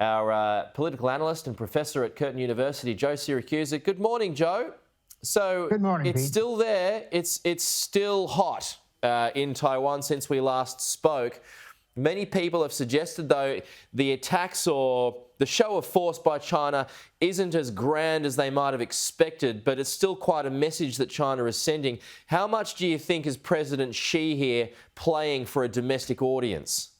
our political analyst and professor at Curtin University, Joe Siracusa. Good morning, Joe. So good morning, it's Pete. still there. It's still hot in Taiwan since we last spoke. Many people have suggested, though, the attacks or the show of force by China isn't as grand as they might have expected, but it's still quite a message that China is sending. How much do you think is President Xi here playing for a domestic audience?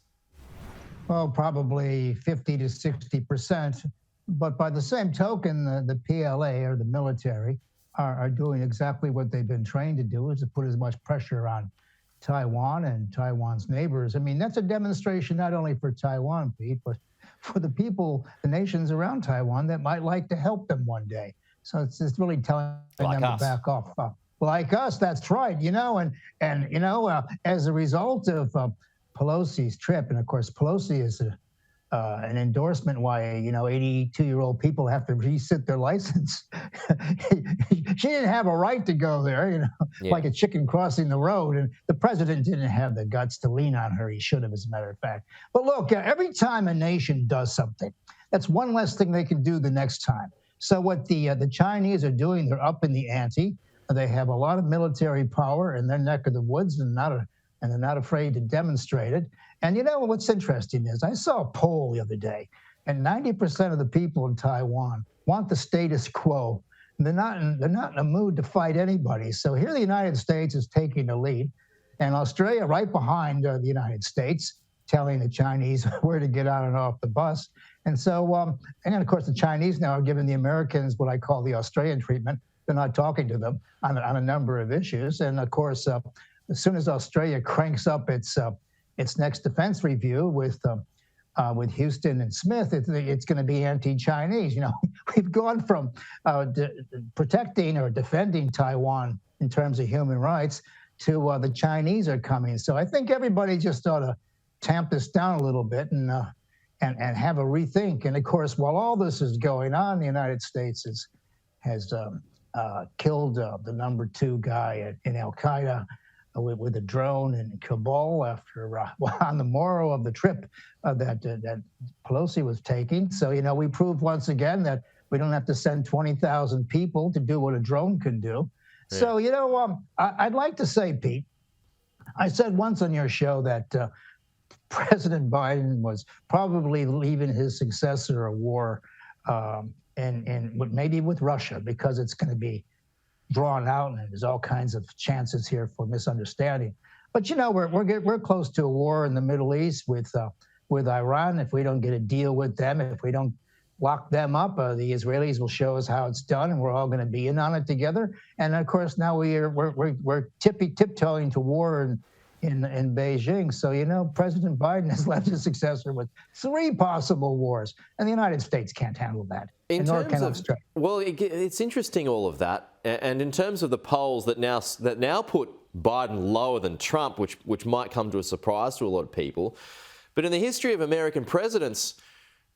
Well, probably 50 to 60%. But by the same token, the PLA, or the military, are doing exactly what they've been trained to do, is to put as much pressure on Taiwan and Taiwan's neighbors. I mean, that's a demonstration not only for Taiwan, Pete, but for the people, the nations around Taiwan that might like to help them one day. So it's really telling them to back off. Like us, that's right. As a result of Pelosi's trip, and of course, Pelosi is an endorsement why 82-year-old people have to resit their license. She didn't have a right to go there, like a chicken crossing the road. And the president didn't have the guts to lean on her. He should have, as a matter of fact. But look, every time a nation does something, that's one less thing they can do the next time. So what the Chinese are doing, they're up in the ante. They have a lot of military power in their neck of the woods, and they're not afraid to demonstrate it. And what's interesting is I saw a poll the other day, and 90% of the people in Taiwan want the status quo. They're not in a mood to fight anybody. So here the United States is taking the lead, and Australia right behind the United States, telling the Chinese where to get on and off the bus. And so, and then of course the Chinese now are giving the Americans what I call the Australian treatment. They're not talking to them on a number of issues. And of course, as soon as Australia cranks up its next defense review with Houston and Smith, it's going to be anti-Chinese. We've gone from protecting or defending Taiwan in terms of human rights to the Chinese are coming. So I think everybody just ought to tamp this down a little bit and have a rethink. And of course, while all this is going on, the United States has killed the number 2 guy in Al Qaeda with a drone in Kabul after on the morrow of the trip that Pelosi was taking. So we proved once again that we don't have to send 20,000 people to do what a drone can do. Yeah. So I'd like to say, Pete, I said once on your show that President Biden was probably leaving his successor a war, and maybe with Russia, because it's going to be drawn out, and there's all kinds of chances here for misunderstanding. But we're close to a war in the Middle East with Iran. If we don't get a deal with them, if we don't lock them up, the Israelis will show us how it's done, and we're all going to be in on it together. And of course, now we're tiptoeing to war in Beijing. So President Biden has left his successor with 3 possible wars, and the United States can't handle that. Nor can Australia. Well, it's interesting, all of that. And in terms of the polls that now put Biden lower than Trump, which might come to a surprise to a lot of people, but in the history of American presidents,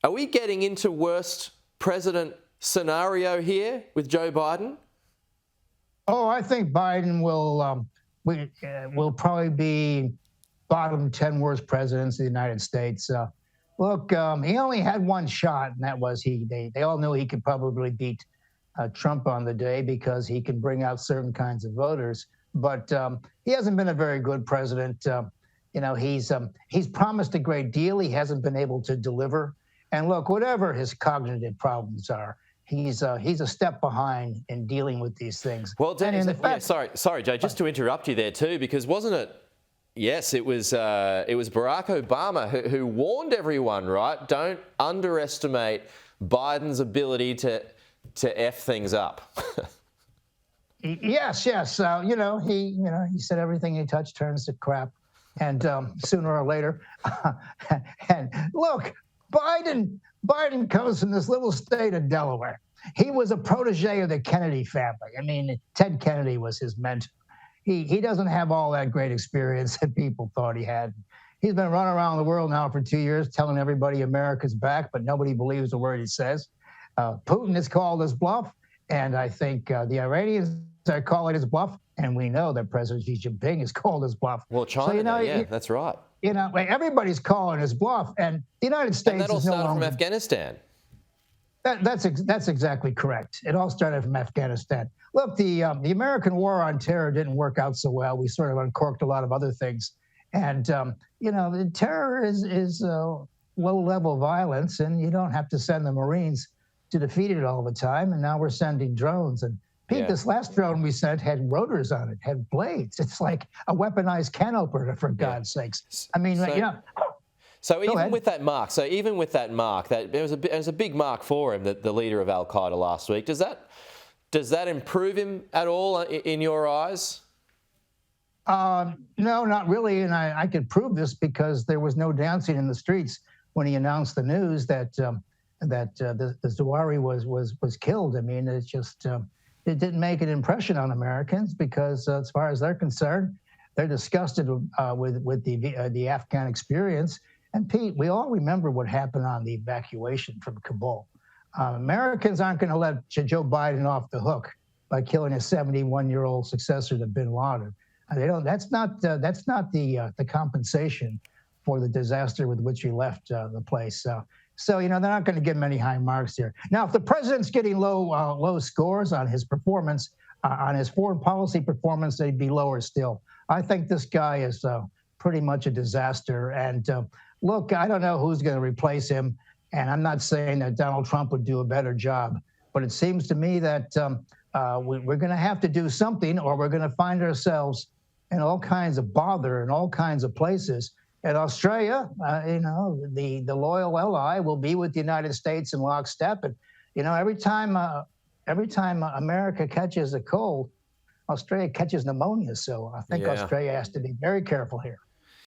are we getting into worst president scenario here with Joe Biden? Oh, I think Biden will probably be bottom 10 worst presidents of the United States. Look, he only had one shot, and that was they all knew he could probably beat Trump on the day because he can bring out certain kinds of voters. But he hasn't been a very good president. He's promised a great deal. He hasn't been able to deliver. And look, whatever his cognitive problems are, he's a step behind in dealing with these things. Well, sorry, Jay, just to interrupt you there too, because wasn't it? Yes, it was Barack Obama who warned everyone, right? Don't underestimate Biden's ability to F things up. Yes. He said everything he touched turns to crap, and sooner or later. And look, Biden comes from this little state of Delaware. He was a protege of the Kennedy family. I mean, Ted Kennedy was his mentor. He doesn't have all that great experience that people thought he had. He's been running around the world now for 2 years telling everybody America's back, but nobody believes a word he says. Putin has called his bluff, and I think the Iranians are calling his bluff, and we know that President Xi Jinping has called his bluff. Well, China, so, yeah, that's right. like everybody's calling his bluff, and the United And States that all is no started from longer. Afghanistan. That's exactly correct. It all started from Afghanistan. Look, the American war on terror didn't work out so well. We sort of uncorked a lot of other things, and the terror is low-level violence, and you don't have to send the Marines to defeat it all the time. And now we're sending drones. And Pete, Yeah. this last drone we sent had rotors on it, had blades. It's like a weaponized can opener, for God's sakes. I mean, So even ahead. with that mark, that there was a big mark for him, the leader of Al Qaeda last week. Does that improve him at all in your eyes? No, not really. And I could prove this because there was no dancing in the streets when he announced the news that the Zawahiri was killed. I mean, it's just it didn't make an impression on Americans because, as far as they're concerned, they're disgusted with the Afghan experience. And Pete, we all remember what happened on the evacuation from Kabul. Americans aren't going to let Joe Biden off the hook by killing a 71-year-old successor to Bin Laden. They don't. That's not the compensation for the disaster with which he left the place. So they're not going to give him any high marks here. Now, if the president's getting low scores on his performance, on his foreign policy performance, they'd be lower still. I think this guy is pretty much a disaster. And look, I don't know who's going to replace him. And I'm not saying that Donald Trump would do a better job, but it seems to me that we're going to have to do something, or we're going to find ourselves in all kinds of bother in all kinds of places. And Australia, the loyal ally, will be with the United States in lockstep. And every time America catches a cold, Australia catches pneumonia. So I think Australia has to be very careful here.